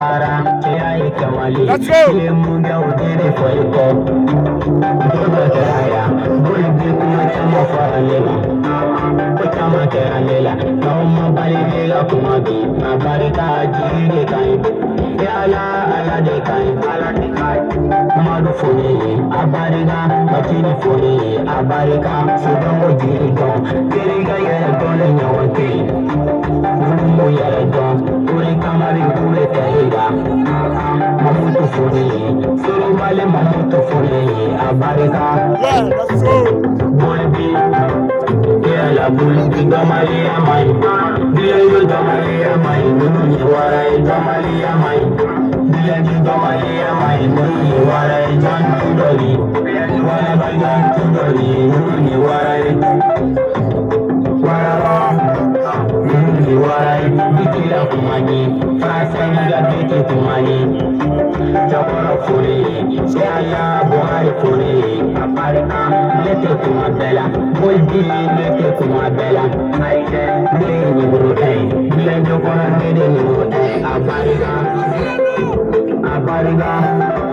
Let's go. La bulbi Gamalia mai, Diego Gamalia mai, Nuni Warai Gamalia mai, Diego Gamalia mai, Nuni Warai Jan Tudori, Wara Bagan Tudori, Nuni Warai, Nuni Warai, Bikila Kumani, Frasanga Giti Kumani, Jabara Furi, Saya Buhari Furi, Aparika, Lete Kumabella, Bulbi Lete Kumabella, Aide, Lady Brute, Blendo Kora Lady Brute, Abariga,